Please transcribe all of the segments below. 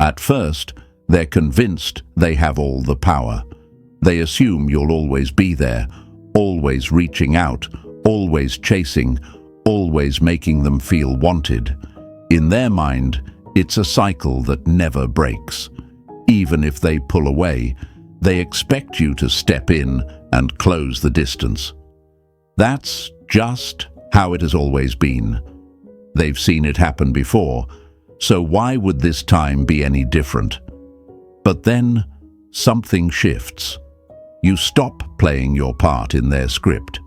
At first, they're convinced they have all the power. They assume you'll always be there, always reaching out, always chasing, always making them feel wanted. In their mind, it's a cycle that never breaks. Even if they pull away, they expect you to step in and close the distance. That's just how it has always been. They've seen it happen before, so why would this time be any different? But then, something shifts. You stop playing your part in their script.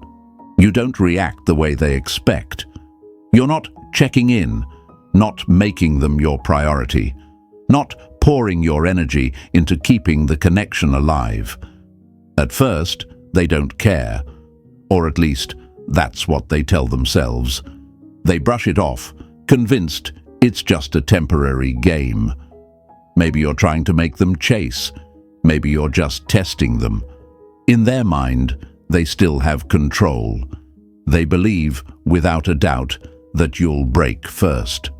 You don't react the way they expect. You're not checking in, not making them your priority, not pouring your energy into keeping the connection alive. At first, they don't care, or at least that's what they tell themselves. They brush it off, convinced it's just a temporary game. Maybe you're trying to make them chase. Maybe you're just testing them. In their mind, they still have control. They believe, without a doubt, that you'll break first.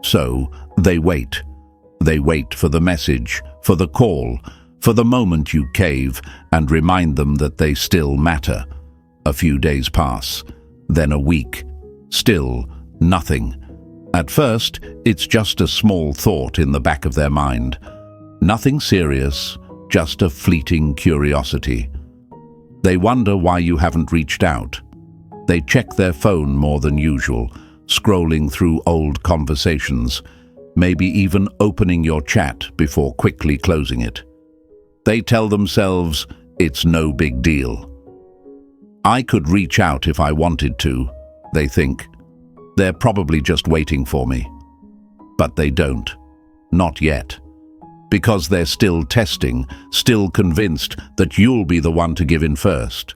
So, they wait. They wait for the message, for the call, for the moment you cave and remind them that they still matter. A few days pass, then a week. Still nothing. At first, it's just a small thought in the back of their mind. Nothing serious, just a fleeting curiosity. They wonder why you haven't reached out. They check their phone more than usual, scrolling through old conversations, maybe even opening your chat before quickly closing it. They tell themselves it's no big deal. I could reach out if I wanted to, they think. They're probably just waiting for me. But they don't. Not yet. Because they're still testing, still convinced that you'll be the one to give in first.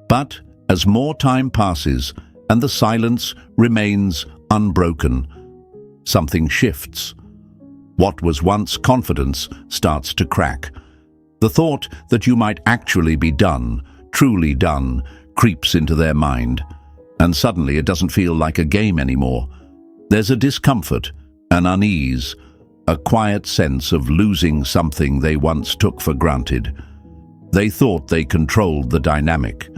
But as more time passes and the silence remains unbroken, something shifts. What was once confidence starts to crack. The thought that you might actually be done, truly done, creeps into their mind. And suddenly it doesn't feel like a game anymore. There's a discomfort, an unease, a quiet sense of losing something they once took for granted. They thought they controlled the dynamic.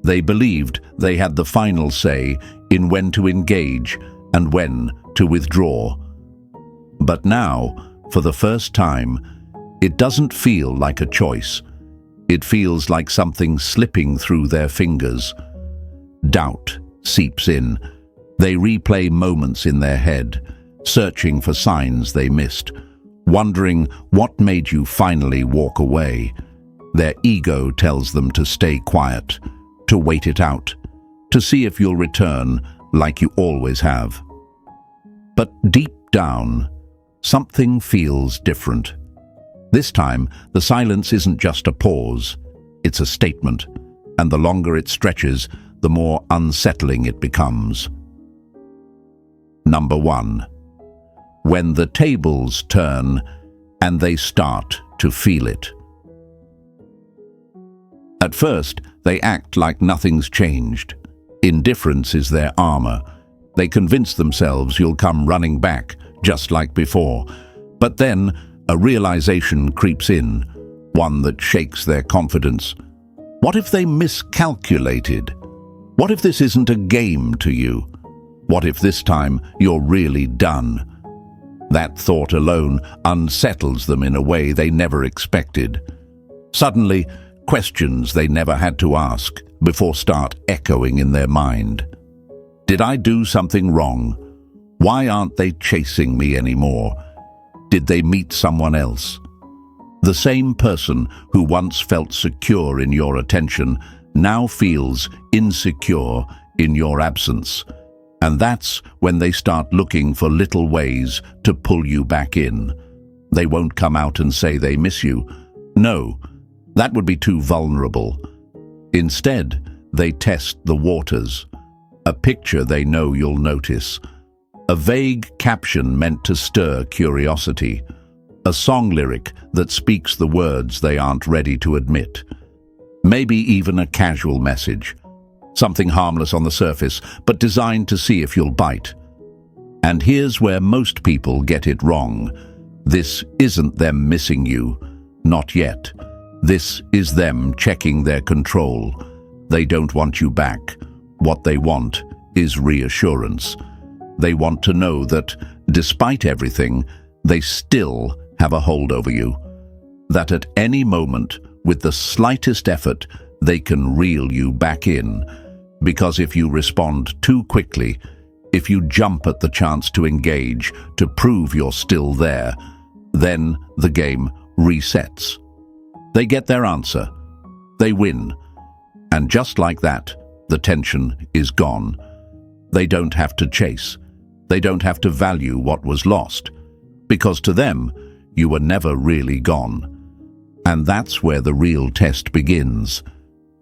They believed they had the final say in when to engage and when to withdraw. But now, for the first time, it doesn't feel like a choice. It feels like something slipping through their fingers. Doubt seeps in. They replay moments in their head, searching for signs they missed, wondering what made you finally walk away. Their ego tells them to stay quiet, to wait it out, to see if you'll return like you always have. But deep down, something feels different. This time, the silence isn't just a pause, it's a statement, and the longer it stretches, the more unsettling it becomes. Number 1. When the tables turn and they start to feel it. At first, they act like nothing's changed. Indifference is their armor. They convince themselves you'll come running back, just like before. But then, a realization creeps in, one that shakes their confidence. What if they miscalculated? What if this isn't a game to you? What if this time you're really done? That thought alone unsettles them in a way they never expected. Suddenly, questions they never had to ask before start echoing in their mind. Did I do something wrong? Why aren't they chasing me anymore? Did they meet someone else? The same person who once felt secure in your attention now feels insecure in your absence. And that's when they start looking for little ways to pull you back in. They won't come out and say they miss you. No, that would be too vulnerable. Instead, they test the waters. A picture they know you'll notice. A vague caption meant to stir curiosity. A song lyric that speaks the words they aren't ready to admit. Maybe even a casual message. Something harmless on the surface, but designed to see if you'll bite. And here's where most people get it wrong. This isn't them missing you, not yet. This is them checking their control. They don't want you back. What they want is reassurance. They want to know that, despite everything, they still have a hold over you. That at any moment, with the slightest effort, they can reel you back in. Because if you respond too quickly, if you jump at the chance to engage, to prove you're still there, then the game resets. They get their answer. They win. And just like that, the tension is gone. They don't have to chase. They don't have to value what was lost. Because to them, you were never really gone. And that's where the real test begins.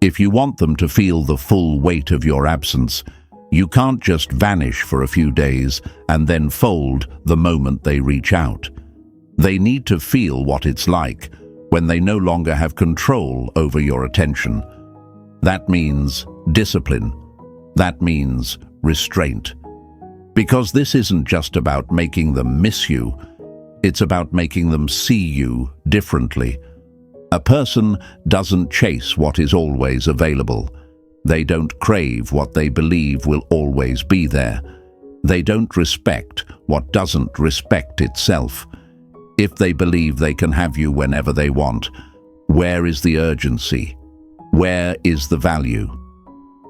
If you want them to feel the full weight of your absence, you can't just vanish for a few days and then fold the moment they reach out. They need to feel what it's like when they no longer have control over your attention. That means discipline. That means restraint. Because this isn't just about making them miss you, it's about making them see you differently. A person doesn't chase what is always available. They don't crave what they believe will always be there. They don't respect what doesn't respect itself. If they believe they can have you whenever they want, where is the urgency? Where is the value?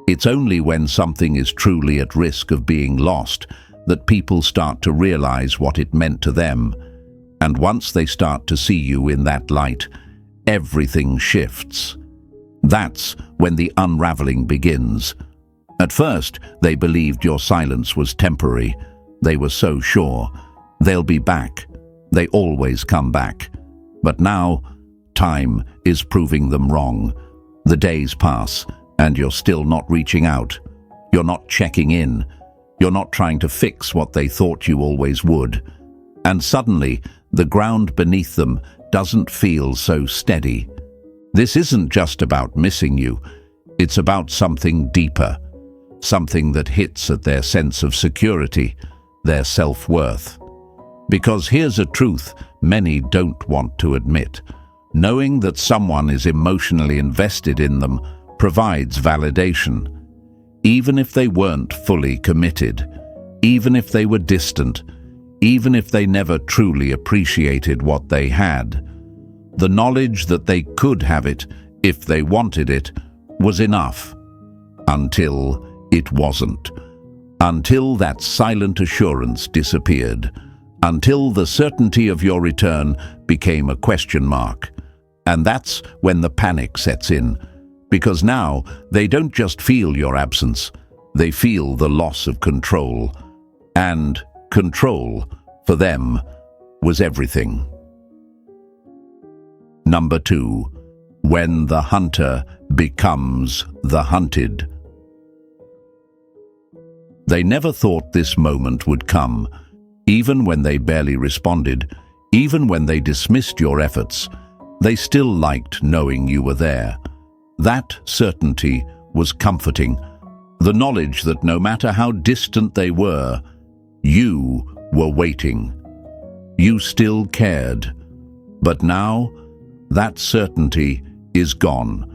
It's only when something is truly at risk of being lost that people start to realize what it meant to them. And once they start to see you in that light, everything shifts. That's when the unraveling begins. At first, they believed your silence was temporary. They were so sure. They'll be back. They always come back. But now, time is proving them wrong. The days pass, and you're still not reaching out. You're not checking in. You're not trying to fix what they thought you always would. And suddenly, the ground beneath them doesn't feel so steady. This isn't just about missing you. It's about something deeper, something that hits at their sense of security, their self-worth. Because here's a truth many don't want to admit. Knowing that someone is emotionally invested in them provides validation. Even if they weren't fully committed, even if they were distant, even if they never truly appreciated what they had, the knowledge that they could have it if they wanted it was enough. Until it wasn't. Until that silent assurance disappeared. Until the certainty of your return became a question mark. And that's when the panic sets in. Because now they don't just feel your absence, they feel the loss of control. And control, for them, was everything. Number 2, when the hunter becomes the hunted. They never thought this moment would come. Even when they barely responded, even when they dismissed your efforts, they still liked knowing you were there. That certainty was comforting. The knowledge that no matter how distant they were, you were waiting. You still cared. But now, that certainty is gone.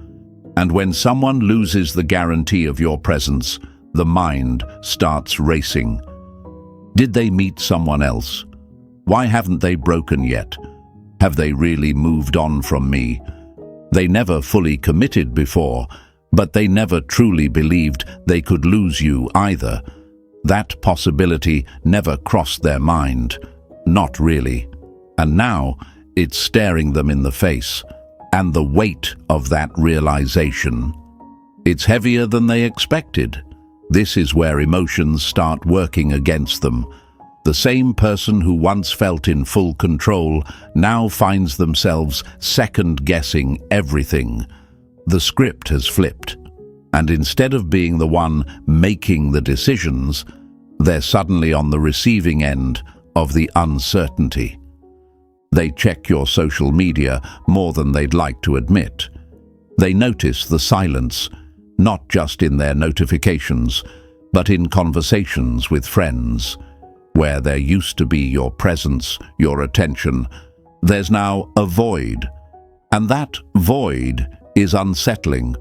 And when someone loses the guarantee of your presence, the mind starts racing. Did they meet someone else? Why haven't they broken yet? Have they really moved on from me? They never fully committed before, but they never truly believed they could lose you either. That possibility never crossed their mind. Not really. And now, it's staring them in the face. And the weight of that realization, it's heavier than they expected. This is where emotions start working against them. The same person who once felt in full control now finds themselves second-guessing everything. The script has flipped, and instead of being the one making the decisions, they're suddenly on the receiving end of the uncertainty. They check your social media more than they'd like to admit. They notice the silence, not just in their notifications, but in conversations with friends. Where there used to be your presence, your attention, there's now a void. And that void is unsettling,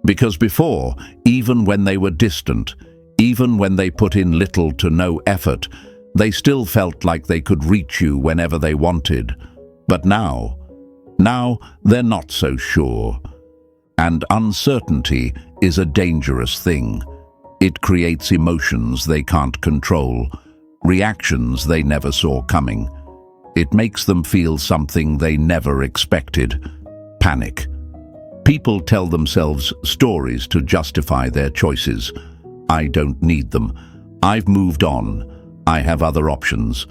because before, even when they were distant, even when they put in little to no effort, they still felt like they could reach you whenever they wanted. But now they're not so sure. And uncertainty is a dangerous thing. It creates emotions they can't control, reactions they never saw coming. It makes them feel something they never expected: panic. People tell themselves stories to justify their choices. I don't need them. I've moved on. I have other options.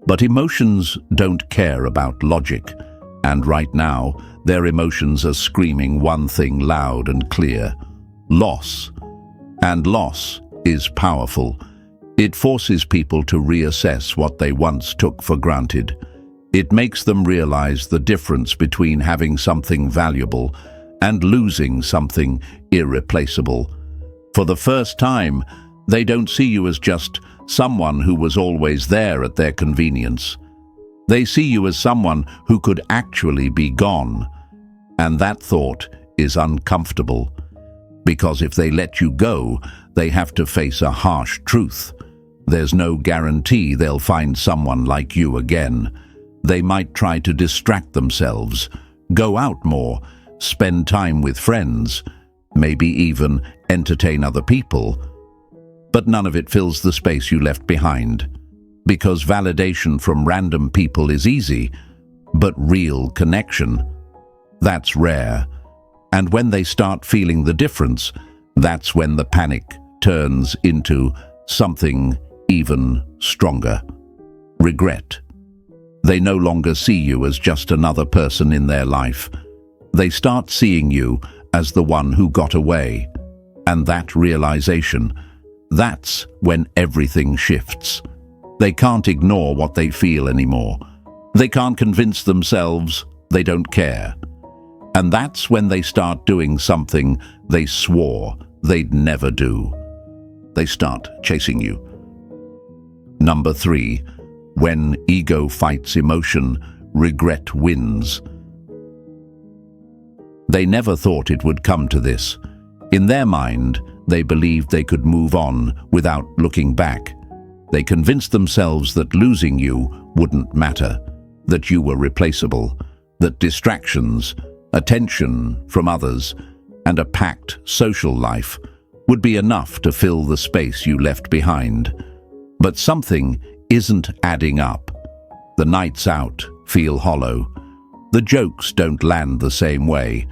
But emotions don't care about logic. And right now, their emotions are screaming one thing loud and clear: loss. And loss is powerful. It forces people to reassess what they once took for granted. It makes them realize the difference between having something valuable and losing something irreplaceable. For the first time, they don't see you as just someone who was always there at their convenience. They see you as someone who could actually be gone. And that thought is uncomfortable, because if they let you go, they have to face a harsh truth. There's no guarantee they'll find someone like you again. They might try to distract themselves, go out more, spend time with friends, maybe even entertain other people. But none of it fills the space you left behind. Because validation from random people is easy, but real connection, that's rare. And when they start feeling the difference, that's when the panic turns into something even stronger: regret. They no longer see you as just another person in their life. They start seeing you as the one who got away. And that realization, that's when everything shifts. They can't ignore what they feel anymore. They can't convince themselves they don't care. And that's when they start doing something they swore they'd never do. They start chasing you. Number 3, when ego fights emotion, regret wins. They never thought it would come to this. In their mind, they believed they could move on without looking back. They convinced themselves that losing you wouldn't matter, that you were replaceable, that distractions, attention from others, and a packed social life would be enough to fill the space you left behind. But something isn't adding up. The nights out feel hollow. The jokes don't land the same way.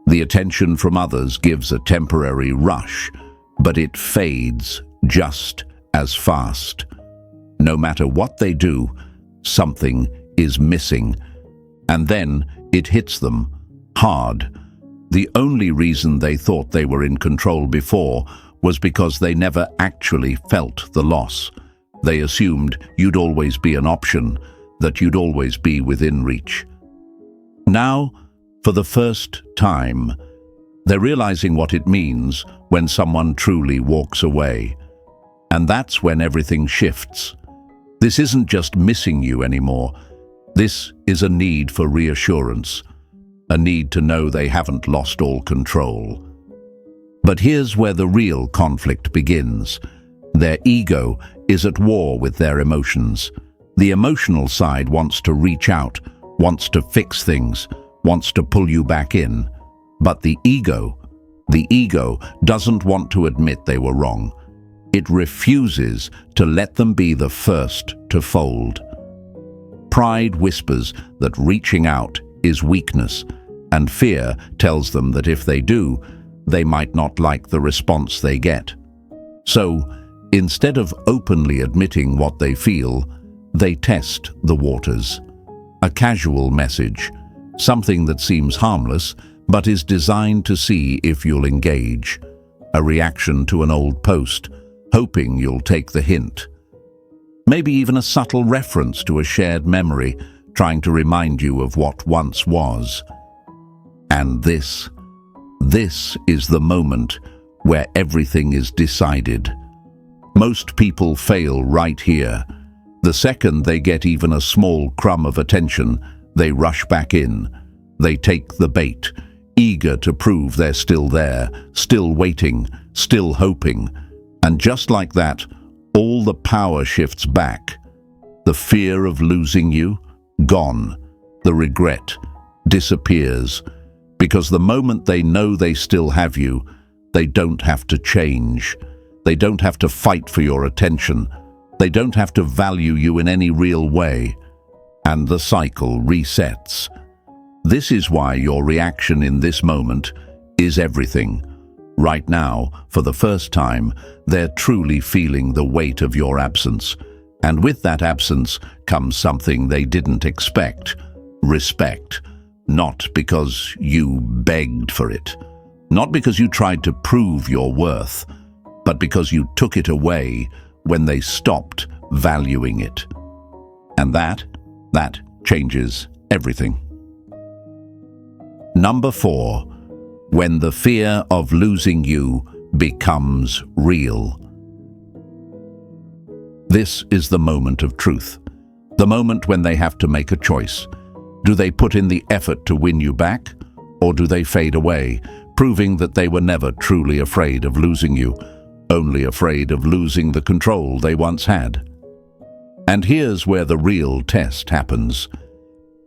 The attention from others gives a temporary rush, but it fades just as fast. No matter what they do, something is missing. And then it hits them hard. The only reason they thought they were in control before was because they never actually felt the loss. They assumed you'd always be an option, that you'd always be within reach. Now, for the first time, they're realizing what it means when someone truly walks away. And that's when everything shifts. This isn't just missing you anymore. This is a need for reassurance, a need to know they haven't lost all control. But here's where the real conflict begins. Their ego is at war with their emotions. The emotional side wants to reach out, wants to fix things, wants to pull you back in. But the ego doesn't want to admit they were wrong. It refuses to let them be the first to fold. Pride whispers that reaching out is weakness, and fear tells them that if they do, they might not like the response they get. So, instead of openly admitting what they feel, they test the waters. A casual message, something that seems harmless, but is designed to see if you'll engage. A reaction to an old post, hoping you'll take the hint. Maybe even a subtle reference to a shared memory, trying to remind you of what once was. And this is the moment where everything is decided. Most people fail right here. The second they get even a small crumb of attention, they rush back in. They take the bait, eager to prove they're still there, still waiting, still hoping. And just like that, all the power shifts back. The fear of losing you, gone. The regret disappears, because the moment they know they still have you, they don't have to change. They don't have to fight for your attention. They don't have to value you in any real way. And the cycle resets. This is why your reaction in this moment is everything. Right now, for the first time, they're truly feeling the weight of your absence. And with that absence comes something they didn't expect: respect. Not because you begged for it, not because you tried to prove your worth, but because you took it away when they stopped valuing it. And that changes everything. Number 4, when the fear of losing you becomes real. This is the moment of truth, the moment when they have to make a choice. Do they put in the effort to win you back, or do they fade away, proving that they were never truly afraid of losing you, only afraid of losing the control they once had? And here's where the real test happens.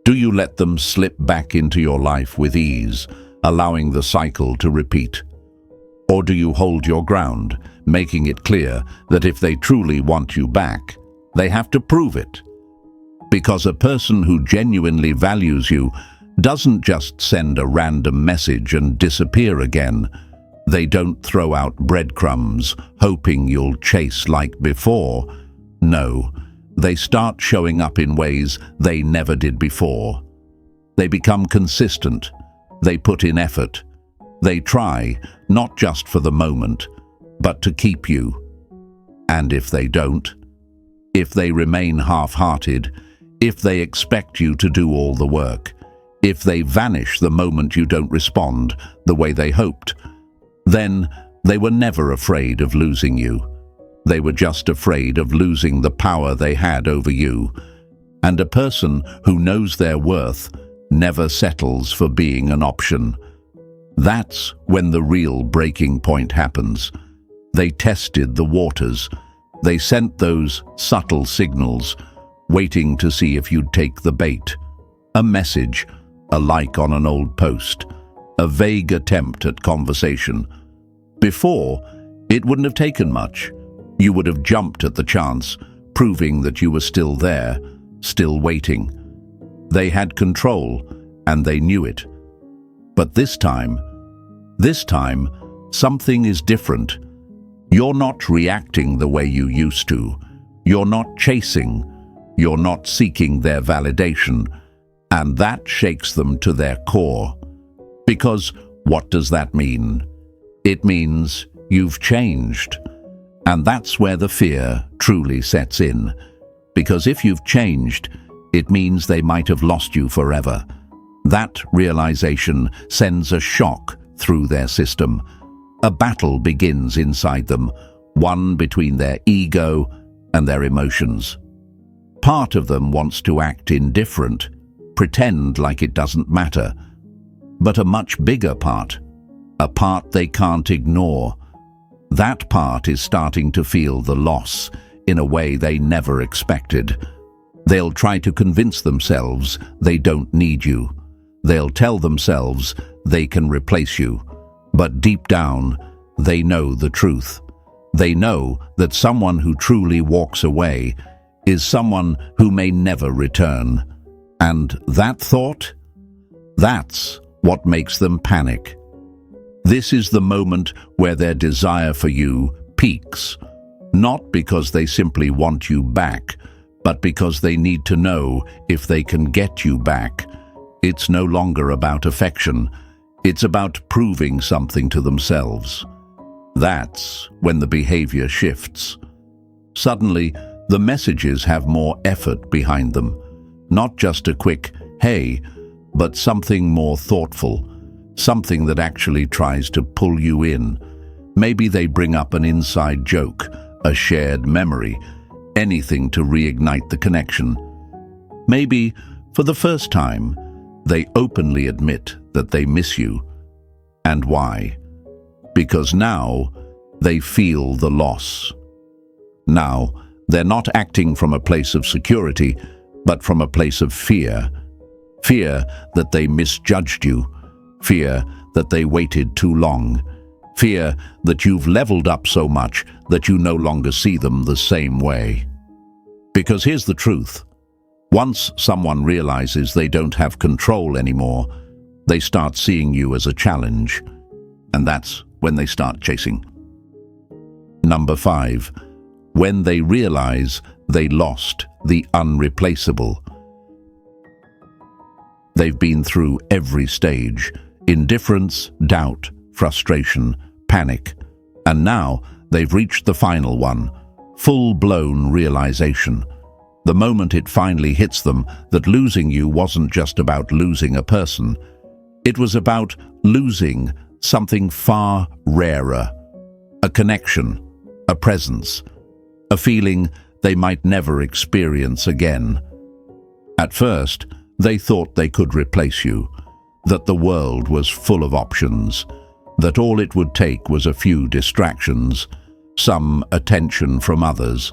Do you let them slip back into your life with ease, allowing the cycle to repeat? Or do you hold your ground, making it clear that if they truly want you back, they have to prove it? Because a person who genuinely values you doesn't just send a random message and disappear again. They don't throw out breadcrumbs, hoping you'll chase like before. No, they start showing up in ways they never did before. They become consistent. They put in effort. They try, not just for the moment, but to keep you. And if they don't, if they remain half-hearted, if they expect you to do all the work, if they vanish the moment you don't respond the way they hoped, then they were never afraid of losing you. They were just afraid of losing the power they had over you. And a person who knows their worth never settles for being an option. That's when the real breaking point happens. They tested the waters. They sent those subtle signals, waiting to see if you'd take the bait. A message, a like on an old post, a vague attempt at conversation. Before, it wouldn't have taken much. You would have jumped at the chance, proving that you were still there, still waiting. They had control, and they knew it. But this time, something is different. You're not reacting the way you used to. You're not chasing. You're not seeking their validation. And that shakes them to their core. Because what does that mean? It means you've changed. And that's where the fear truly sets in. Because if you've changed, it means they might have lost you forever. That realization sends a shock through their system. A battle begins inside them, one between their ego and their emotions. Part of them wants to act indifferent, pretend like it doesn't matter. But a much bigger part, a part they can't ignore, that part is starting to feel the loss in a way they never expected. They'll try to convince themselves they don't need you. They'll tell themselves they can replace you. But deep down, they know the truth. They know that someone who truly walks away is someone who may never return. And that thought? That's what makes them panic. This is the moment where their desire for you peaks, not because they simply want you back, but because they need to know if they can get you back. It's no longer about affection. It's about proving something to themselves. That's when the behavior shifts. Suddenly, the messages have more effort behind them. Not just a quick, hey, but something more thoughtful, something that actually tries to pull you in. Maybe they bring up an inside joke, a shared memory. anything to reignite the connection. Maybe, for the first time, they openly admit that they miss you. And why? Because now they feel the loss. Now, they're not acting from a place of security, but from a place of fear. Fear that they misjudged you. Fear that they waited too long. Fear that you've leveled up so much that you no longer see them the same way. Because here's the truth. Once someone realizes they don't have control anymore, they start seeing you as a challenge. And that's when they start chasing. Number 5. When they realize they lost the unreplaceable. They've been through every stage: indifference, doubt, frustration, panic. And now they've reached the final one, full-blown realization. The moment it finally hits them that losing you wasn't just about losing a person. It was about losing something far rarer. A connection, a presence, a feeling they might never experience again. At first, they thought they could replace you, that the world was full of options, that all it would take was a few distractions, some attention from others,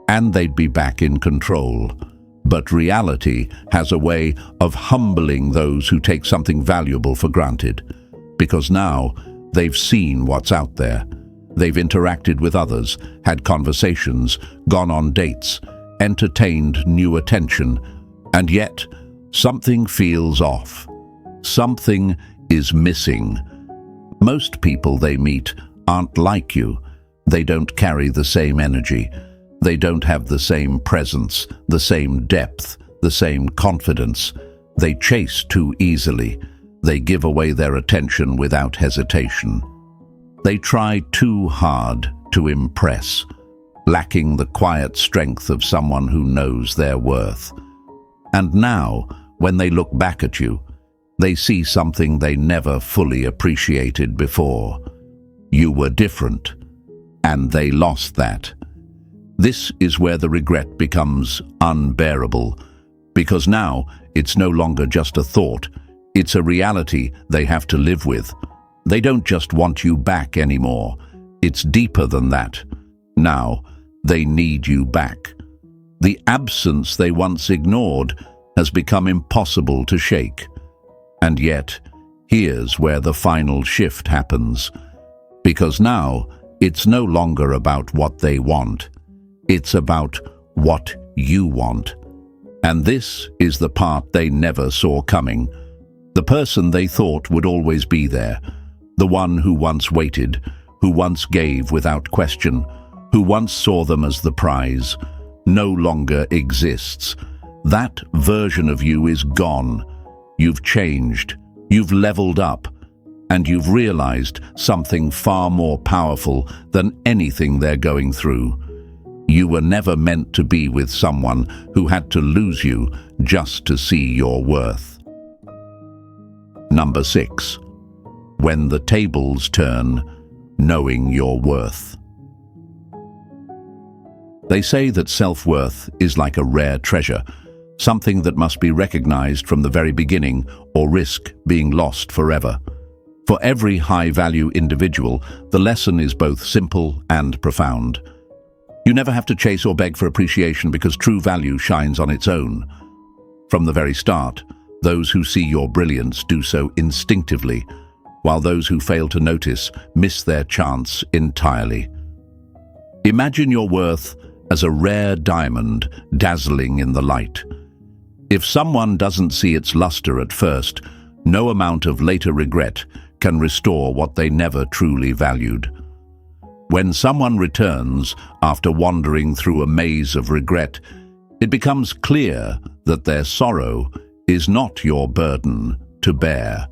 and they'd be back in control. But reality has a way of humbling those who take something valuable for granted, because now they've seen what's out there. They've interacted with others, had conversations, gone on dates, entertained new attention, and yet something feels off. Something is missing. Most people they meet aren't like you. They don't carry the same energy. They don't have the same presence, the same depth, the same confidence. They chase too easily. They give away their attention without hesitation. They try too hard to impress, lacking the quiet strength of someone who knows their worth. And now, when they look back at you, they see something they never fully appreciated before. You were different, and they lost that. This is where the regret becomes unbearable, because now it's no longer just a thought, it's a reality they have to live with. They don't just want you back anymore. It's deeper than that. Now, they need you back. The absence they once ignored has become impossible to shake. And yet, here's where the final shift happens. Because now, it's no longer about what they want. It's about what you want. And this is the part they never saw coming. The person they thought would always be there. The one who once waited, who once gave without question, who once saw them as the prize, no longer exists. That version of you is gone. You've changed, you've leveled up, and you've realized something far more powerful than anything they're going through. You were never meant to be with someone who had to lose you just to see your worth. Number 6. When the tables turn, knowing your worth. They say that self-worth is like a rare treasure, something that must be recognized from the very beginning or risk being lost forever. For every high-value individual, the lesson is both simple and profound. You never have to chase or beg for appreciation because true value shines on its own. From the very start, those who see your brilliance do so instinctively, while those who fail to notice miss their chance entirely. Imagine your worth as a rare diamond dazzling in the light. If someone doesn't see its luster at first, no amount of later regret can restore what they never truly valued. When someone returns after wandering through a maze of regret, it becomes clear that their sorrow is not your burden to bear.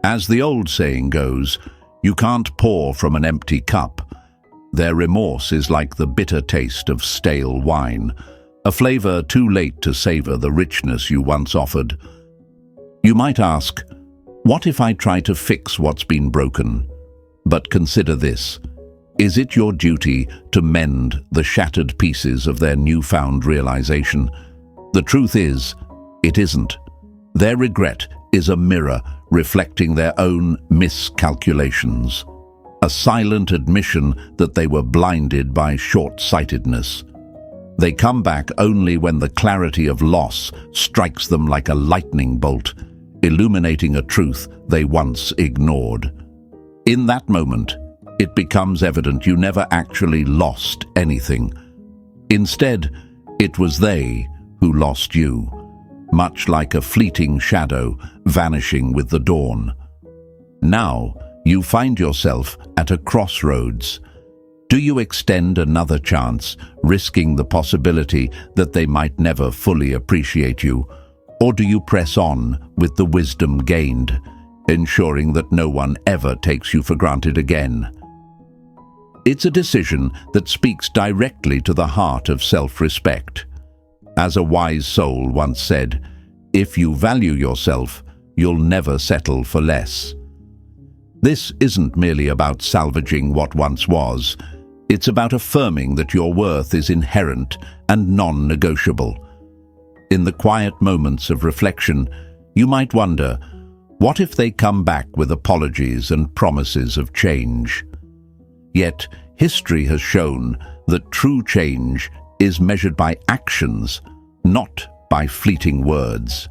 As the old saying goes, you can't pour from an empty cup. Their remorse is like the bitter taste of stale wine, a flavor too late to savor the richness you once offered. You might ask, what if I try to fix what's been broken? But consider this. Is it your duty to mend the shattered pieces of their newfound realization? The truth is, it isn't. Their regret is a mirror reflecting their own miscalculations, a silent admission that they were blinded by short-sightedness. They come back only when the clarity of loss strikes them like a lightning bolt, illuminating a truth they once ignored. In that moment, it becomes evident you never actually lost anything. Instead, it was they who lost you, much like a fleeting shadow vanishing with the dawn. Now, you find yourself at a crossroads. Do you extend another chance, risking the possibility that they might never fully appreciate you? Or do you press on with the wisdom gained, ensuring that no one ever takes you for granted again? It's a decision that speaks directly to the heart of self-respect. As a wise soul once said, if you value yourself, you'll never settle for less. This isn't merely about salvaging what once was. It's about affirming that your worth is inherent and non-negotiable. In the quiet moments of reflection, you might wonder, what if they come back with apologies and promises of change? Yet, history has shown that true change is measured by actions, not by fleeting words.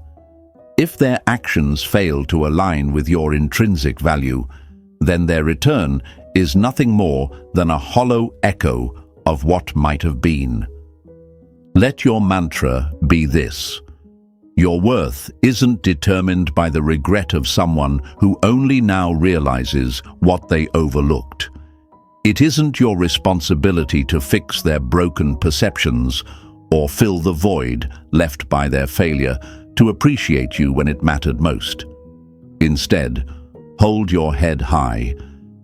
If their actions fail to align with your intrinsic value, then their return is nothing more than a hollow echo of what might have been. Let your mantra be this: your worth isn't determined by the regret of someone who only now realizes what they overlooked. It isn't your responsibility to fix their broken perceptions or fill the void left by their failure to appreciate you when it mattered most. Instead, hold your head high,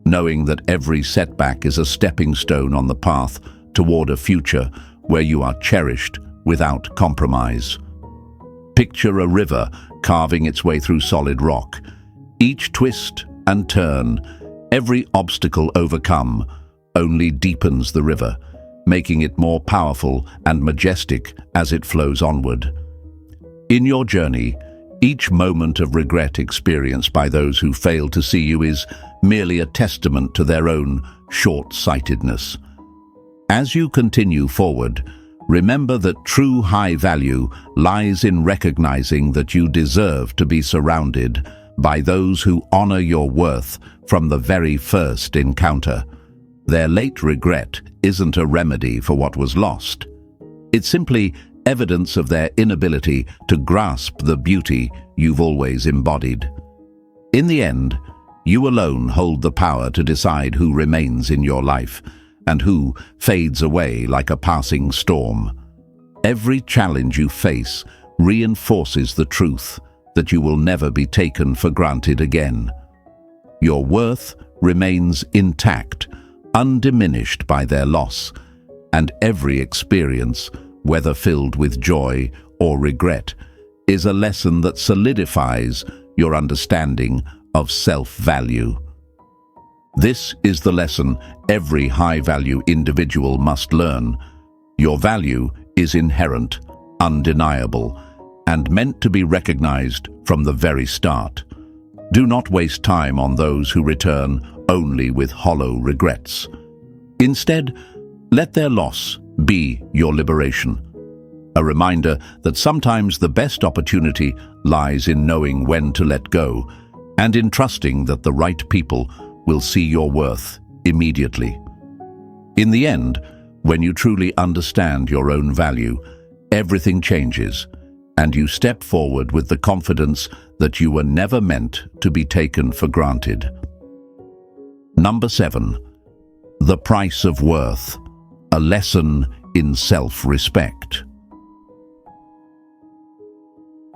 knowing that every setback is a stepping stone on the path toward a future where you are cherished without compromise. Picture a river carving its way through solid rock. Each twist and turn, every obstacle overcome, only deepens the river, making it more powerful and majestic as it flows onward. In your journey, each moment of regret experienced by those who fail to see you is merely a testament to their own short-sightedness. As you continue forward, remember that true high value lies in recognizing that you deserve to be surrounded by those who honor your worth from the very first encounter. Their late regret isn't a remedy for what was lost. It's simply evidence of their inability to grasp the beauty you've always embodied. In the end, you alone hold the power to decide who remains in your life and who fades away like a passing storm. Every challenge you face reinforces the truth that you will never be taken for granted again. Your worth remains intact, undiminished by their loss, and every experience, whether filled with joy or regret, is a lesson that solidifies your understanding of self-value. This is the lesson every high-value individual must learn. Your value is inherent, undeniable, and meant to be recognized from the very start. Do not waste time on those who return only with hollow regrets. Instead, let their loss be your liberation. A reminder that sometimes the best opportunity lies in knowing when to let go and in trusting that the right people will see your worth immediately. In the end, when you truly understand your own value, everything changes, and you step forward with the confidence that you were never meant to be taken for granted. Number 7. The price of worth, a lesson in self-respect.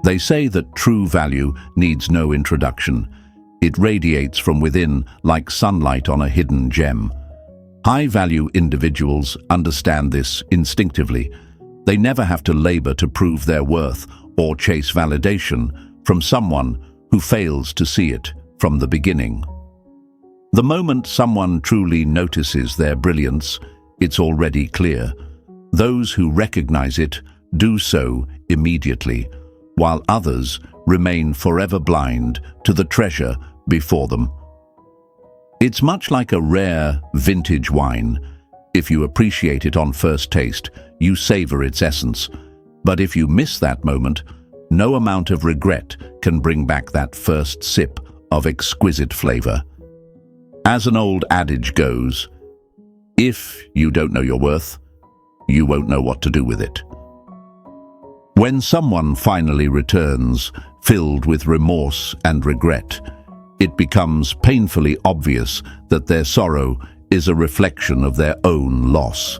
They say that true value needs no introduction. It radiates from within like sunlight on a hidden gem. High-value individuals understand this instinctively. They never have to labor to prove their worth or chase validation from someone who fails to see it from the beginning. The moment someone truly notices their brilliance, it's already clear. Those who recognize it do so immediately, while others remain forever blind to the treasure before them. It's much like a rare, vintage wine. If you appreciate it on first taste, you savor its essence. But if you miss that moment, no amount of regret can bring back that first sip of exquisite flavor. As an old adage goes, if you don't know your worth, you won't know what to do with it. When someone finally returns, filled with remorse and regret, it becomes painfully obvious that their sorrow is a reflection of their own loss,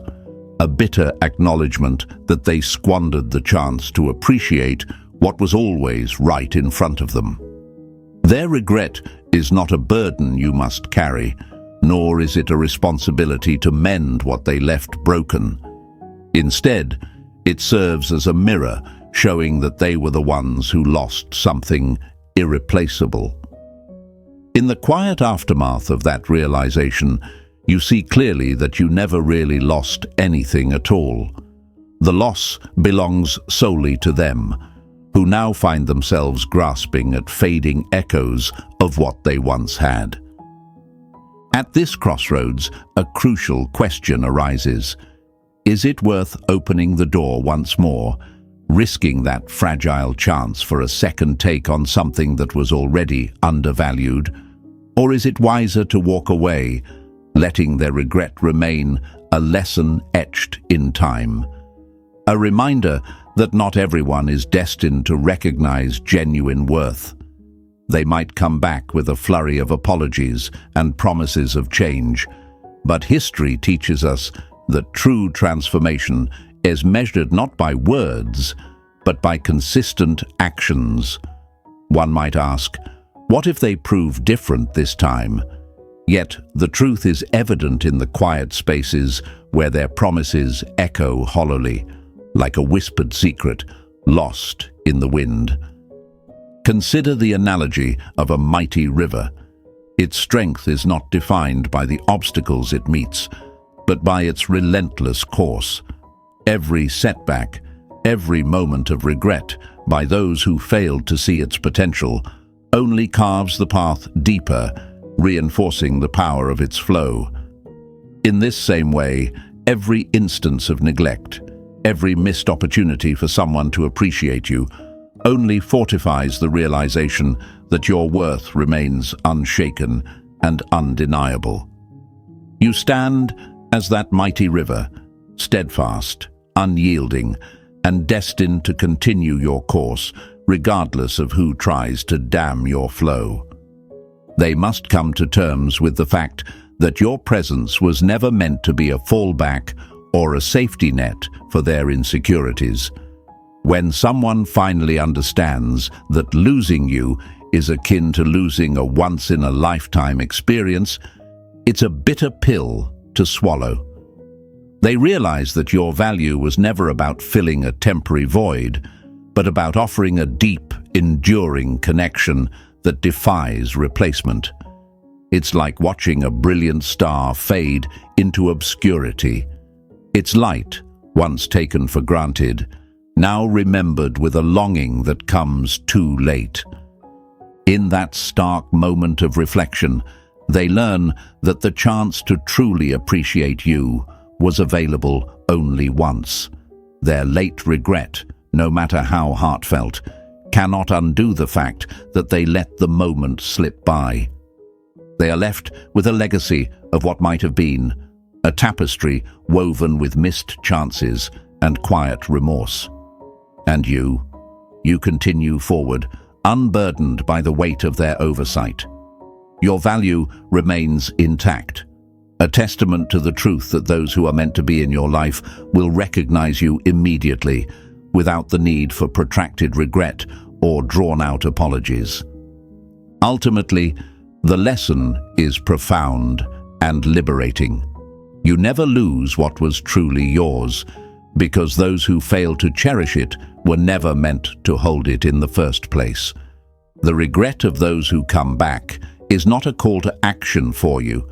a bitter acknowledgement that they squandered the chance to appreciate what was always right in front of them. Their regret is not a burden you must carry, nor is it a responsibility to mend what they left broken. Instead, it serves as a mirror showing that they were the ones who lost something irreplaceable. In the quiet aftermath of that realization, you see clearly that you never really lost anything at all. The loss belongs solely to them, who now find themselves grasping at fading echoes of what they once had. At this crossroads, a crucial question arises. Is it worth opening the door once more, risking that fragile chance for a second take on something that was already undervalued? Or is it wiser to walk away, letting their regret remain a lesson etched in time? A reminder that not everyone is destined to recognize genuine worth. They might come back with a flurry of apologies and promises of change, but history teaches us that true transformation is measured not by words, but by consistent actions. One might ask, what if they prove different this time? Yet the truth is evident in the quiet spaces where their promises echo hollowly, like a whispered secret lost in the wind. Consider the analogy of a mighty river. Its strength is not defined by the obstacles it meets, but by its relentless course. Every setback, every moment of regret by those who failed to see its potential, only carves the path deeper, reinforcing the power of its flow. In this same way, every instance of neglect, every missed opportunity for someone to appreciate you, only fortifies the realization that your worth remains unshaken and undeniable. You stand as that mighty river, steadfast, unyielding, and destined to continue your course, regardless of who tries to dam your flow. They must come to terms with the fact that your presence was never meant to be a fallback or a safety net for their insecurities. When someone finally understands that losing you is akin to losing a once-in-a-lifetime experience, it's a bitter pill to swallow. They realize that your value was never about filling a temporary void, but about offering a deep, enduring connection that defies replacement. It's like watching a brilliant star fade into obscurity. Its light, once taken for granted, now remembered with a longing that comes too late. In that stark moment of reflection, they learn that the chance to truly appreciate you was available only once. Their late regret, no matter how heartfelt, cannot undo the fact that they let the moment slip by. They are left with a legacy of what might have been, a tapestry woven with missed chances and quiet remorse. And you continue forward, unburdened by the weight of their oversight. Your value remains intact, a testament to the truth that those who are meant to be in your life will recognize you immediately, without the need for protracted regret or drawn-out apologies. Ultimately, the lesson is profound and liberating. You never lose what was truly yours, because those who fail to cherish it were never meant to hold it in the first place. The regret of those who come back is not a call to action for you,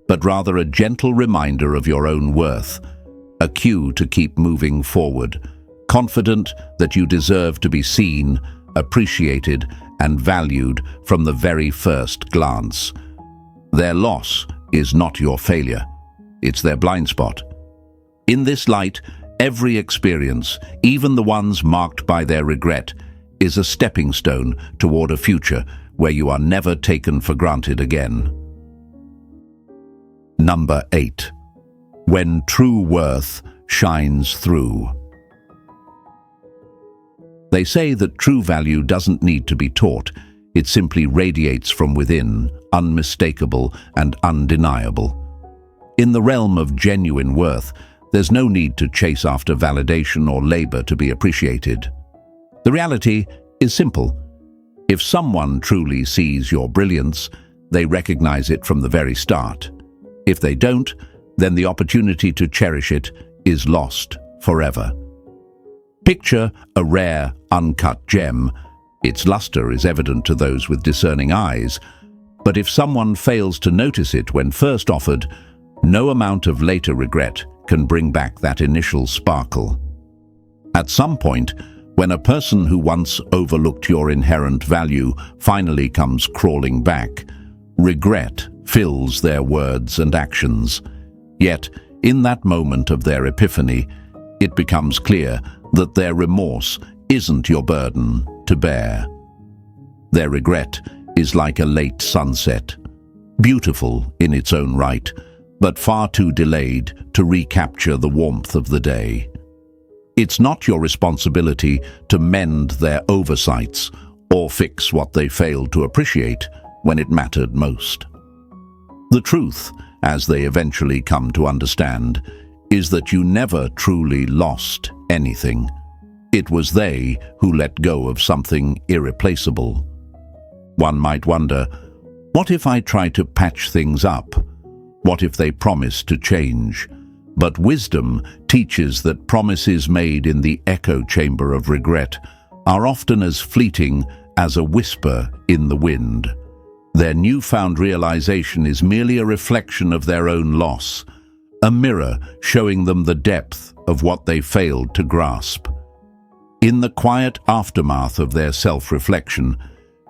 but rather a gentle reminder of your own worth, a cue to keep moving forward, confident that you deserve to be seen, appreciated, and valued from the very first glance. Their loss is not your failure, it's their blind spot. In this light, every experience, even the ones marked by their regret, is a stepping stone toward a future where you are never taken for granted again. Number 8. When true worth shines through. They say that true value doesn't need to be taught, it simply radiates from within, unmistakable and undeniable. In the realm of genuine worth, there's no need to chase after validation or labor to be appreciated. The reality is simple. If someone truly sees your brilliance, they recognize it from the very start. If they don't, then the opportunity to cherish it is lost forever. Picture a rare, uncut gem. Its luster is evident to those with discerning eyes, but if someone fails to notice it when first offered, no amount of later regret can bring back that initial sparkle. At some point, when a person who once overlooked your inherent value finally comes crawling back, regret fills their words and actions. Yet, in that moment of their epiphany, it becomes clear that their remorse isn't your burden to bear. Their regret is like a late sunset, beautiful in its own right, but far too delayed to recapture the warmth of the day. It's not your responsibility to mend their oversights or fix what they failed to appreciate when it mattered most. The truth, as they eventually come to understand, is that you never truly lost anything. It was they who let go of something irreplaceable. One might wonder, what if I try to patch things up? What if they promise to change? But wisdom teaches that promises made in the echo chamber of regret are often as fleeting as a whisper in the wind. Their newfound realization is merely a reflection of their own loss, a mirror showing them the depth of what they failed to grasp. In the quiet aftermath of their self-reflection,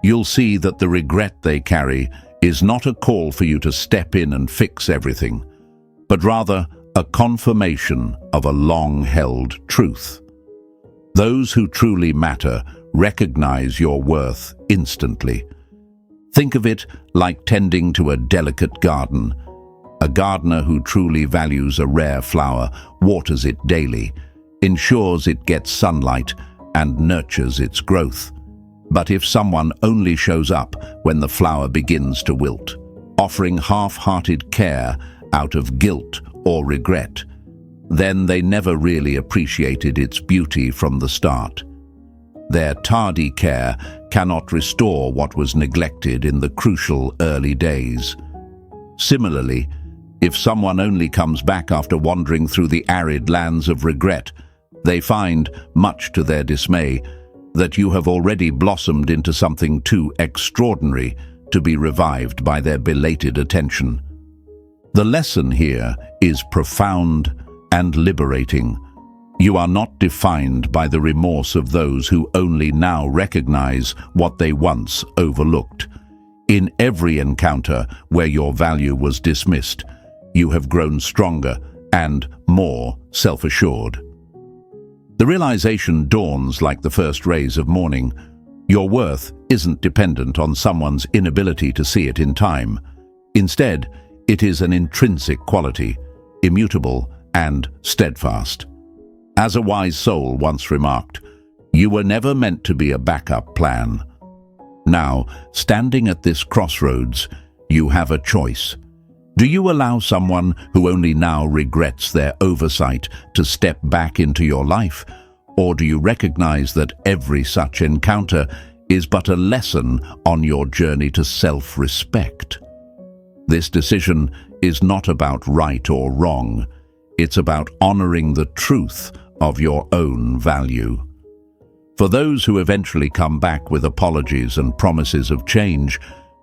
you'll see that the regret they carry is not a call for you to step in and fix everything, but rather a confirmation of a long-held truth. Those who truly matter recognize your worth instantly. Think of it like tending to a delicate garden. A gardener who truly values a rare flower waters it daily, ensures it gets sunlight, and nurtures its growth. But if someone only shows up when the flower begins to wilt, offering half-hearted care out of guilt or regret, then they never really appreciated its beauty from the start. Their tardy care cannot restore what was neglected in the crucial early days. Similarly, if someone only comes back after wandering through the arid lands of regret, they find, much to their dismay, that you have already blossomed into something too extraordinary to be revived by their belated attention. The lesson here is profound and liberating. You are not defined by the remorse of those who only now recognize what they once overlooked. In every encounter where your value was dismissed, you have grown stronger and more self-assured. The realization dawns like the first rays of morning. Your worth isn't dependent on someone's inability to see it in time. Instead, it is an intrinsic quality, immutable and steadfast. As a wise soul once remarked, you were never meant to be a backup plan. Now, standing at this crossroads, you have a choice. Do you allow someone who only now regrets their oversight to step back into your life? Or do you recognize that every such encounter is but a lesson on your journey to self-respect? This decision is not about right or wrong. It's about honoring the truth of your own value. For those who eventually come back with apologies and promises of change,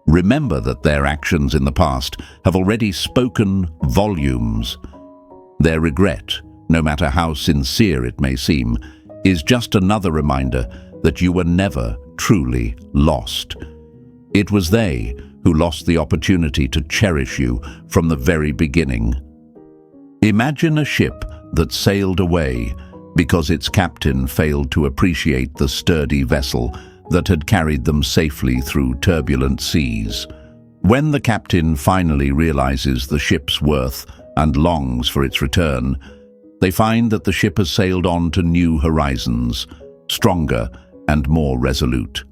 Remember that their actions in the past have already spoken volumes. Their regret, no matter how sincere it may seem, is just another reminder that you were never truly lost. It was they who lost the opportunity to cherish you from the very beginning. Imagine a ship that sailed away because its captain failed to appreciate the sturdy vessel that had carried them safely through turbulent seas. When the captain finally realizes the ship's worth and longs for its return, they find that the ship has sailed on to new horizons, stronger and more resolute.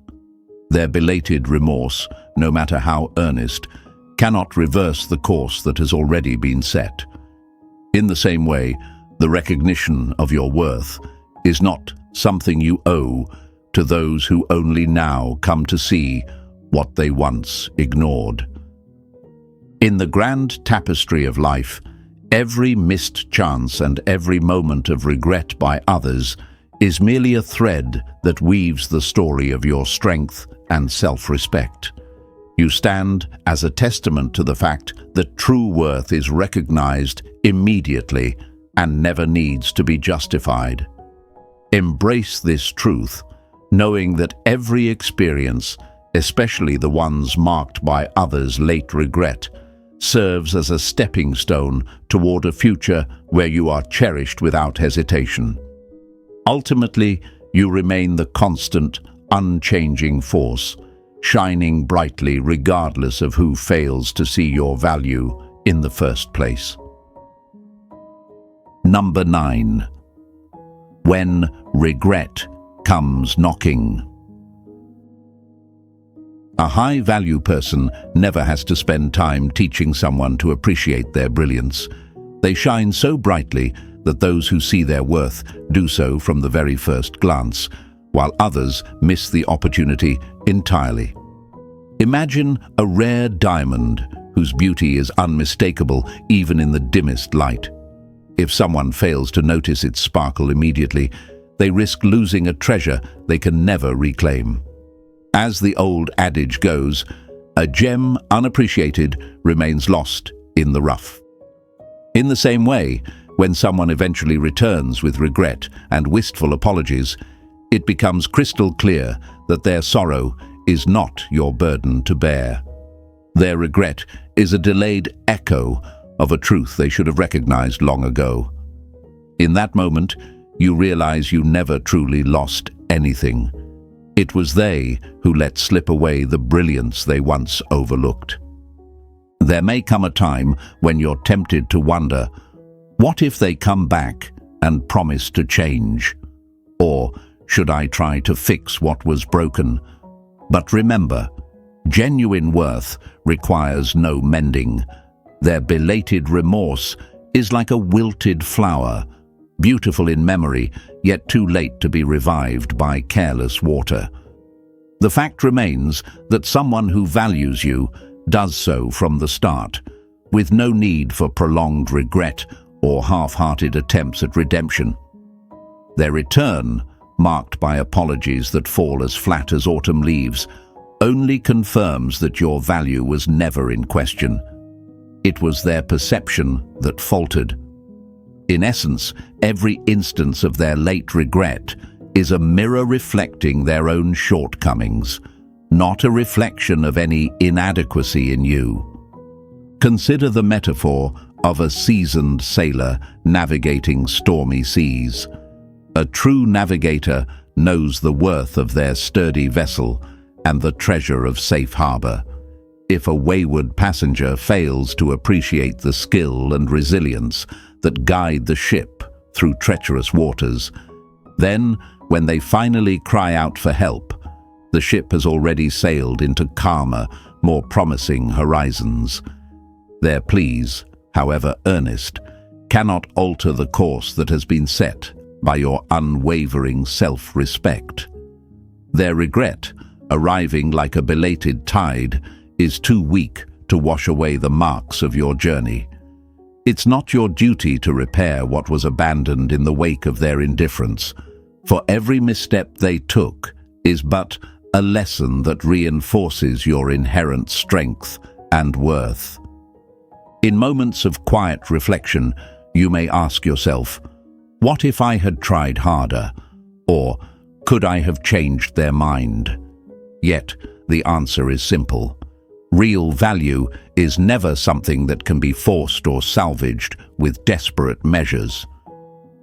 Their belated remorse, no matter how earnest, cannot reverse the course that has already been set. In the same way, the recognition of your worth is not something you owe to those who only now come to see what they once ignored. In the grand tapestry of life, every missed chance and every moment of regret by others is merely a thread that weaves the story of your strength and self-respect. You stand as a testament to the fact that true worth is recognized immediately and never needs to be justified. Embrace this truth, knowing that every experience, especially the ones marked by others' late regret, serves as a stepping stone toward a future where you are cherished without hesitation. Ultimately, you remain the constant, unchanging force, shining brightly regardless of who fails to see your value in the first place. Number 9. When regret comes knocking. A high-value person never has to spend time teaching someone to appreciate their brilliance. They shine so brightly that those who see their worth do so from the very first glance, while others miss the opportunity entirely. Imagine a rare diamond whose beauty is unmistakable even in the dimmest light. If someone fails to notice its sparkle immediately, they risk losing a treasure they can never reclaim. As the old adage goes, a gem unappreciated remains lost in the rough. In the same way, when someone eventually returns with regret and wistful apologies, it becomes crystal clear that their sorrow is not your burden to bear. Their regret is a delayed echo of a truth they should have recognized long ago. In that moment, you realize you never truly lost anything. It was they who let slip away the brilliance they once overlooked. There may come a time when you're tempted to wonder, what if they come back and promise to change? Or should I try to fix what was broken? But remember, genuine worth requires no mending. Their belated remorse is like a wilted flower, beautiful in memory, yet too late to be revived by careless water. The fact remains that someone who values you does so from the start, with no need for prolonged regret or half-hearted attempts at redemption. Their return, marked by apologies that fall as flat as autumn leaves, only confirms that your value was never in question. It was their perception that faltered. In essence, every instance of their late regret is a mirror reflecting their own shortcomings, not a reflection of any inadequacy in you. Consider the metaphor of a seasoned sailor navigating stormy seas. A true navigator knows the worth of their sturdy vessel and the treasure of safe harbor. If a wayward passenger fails to appreciate the skill and resilience that guide the ship through treacherous waters, then, when they finally cry out for help, the ship has already sailed into calmer, more promising horizons. Their pleas, however earnest, cannot alter the course that has been set by your unwavering self-respect. Their regret, arriving like a belated tide, is too weak to wash away the marks of your journey. It's not your duty to repair what was abandoned in the wake of their indifference, for every misstep they took is but a lesson that reinforces your inherent strength and worth. In moments of quiet reflection, you may ask yourself, what if I had tried harder? Or, could I have changed their mind? Yet, the answer is simple. Real value is never something that can be forced or salvaged with desperate measures.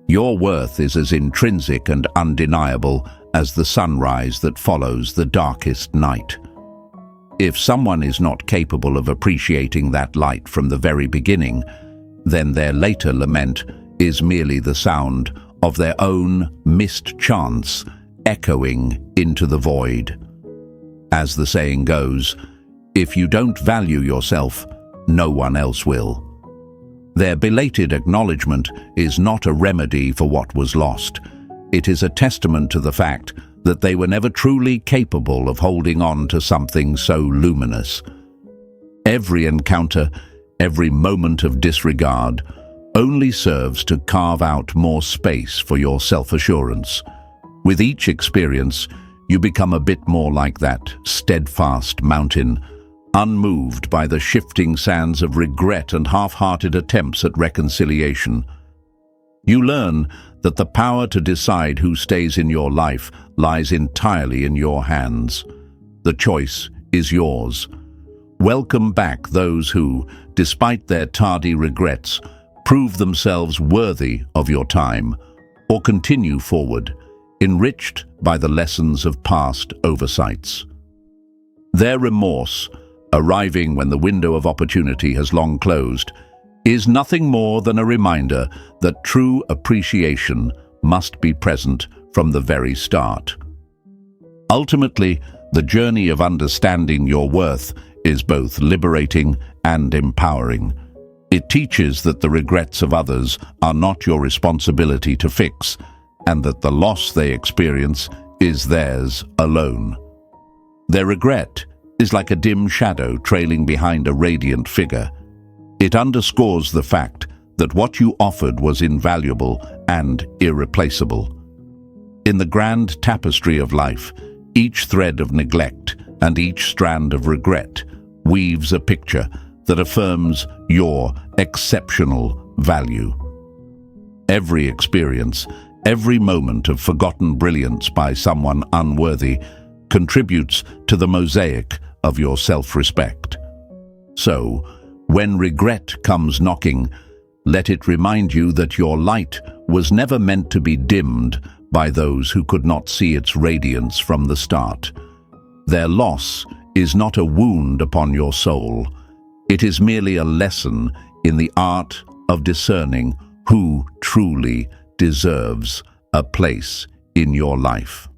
Your worth is as intrinsic and undeniable as the sunrise that follows the darkest night. If someone is not capable of appreciating that light from the very beginning, then their later lament is merely the sound of their own missed chance echoing into the void. As the saying goes, if you don't value yourself, no one else will. Their belated acknowledgement is not a remedy for what was lost. It is a testament to the fact that they were never truly capable of holding on to something so luminous. Every encounter, every moment of disregard, only serves to carve out more space for your self-assurance. With each experience, you become a bit more like that steadfast mountain, unmoved by the shifting sands of regret and half-hearted attempts at reconciliation. You learn that the power to decide who stays in your life lies entirely in your hands. The choice is yours. Welcome back those who, despite their tardy regrets, prove themselves worthy of your time, or continue forward, enriched by the lessons of past oversights. Their remorse, arriving when the window of opportunity has long closed, is nothing more than a reminder that true appreciation must be present from the very start. Ultimately, the journey of understanding your worth is both liberating and empowering. It teaches that the regrets of others are not your responsibility to fix, and that the loss they experience is theirs alone. Their regret is like a dim shadow trailing behind a radiant figure. It underscores the fact that what you offered was invaluable and irreplaceable. In the grand tapestry of life, each thread of neglect and each strand of regret weaves a picture that affirms your exceptional value. Every experience, every moment of forgotten brilliance by someone unworthy contributes to the mosaic of your self-respect. So, when regret comes knocking, let it remind you that your light was never meant to be dimmed by those who could not see its radiance from the start. Their loss is not a wound upon your soul. It is merely a lesson in the art of discerning who truly deserves a place in your life.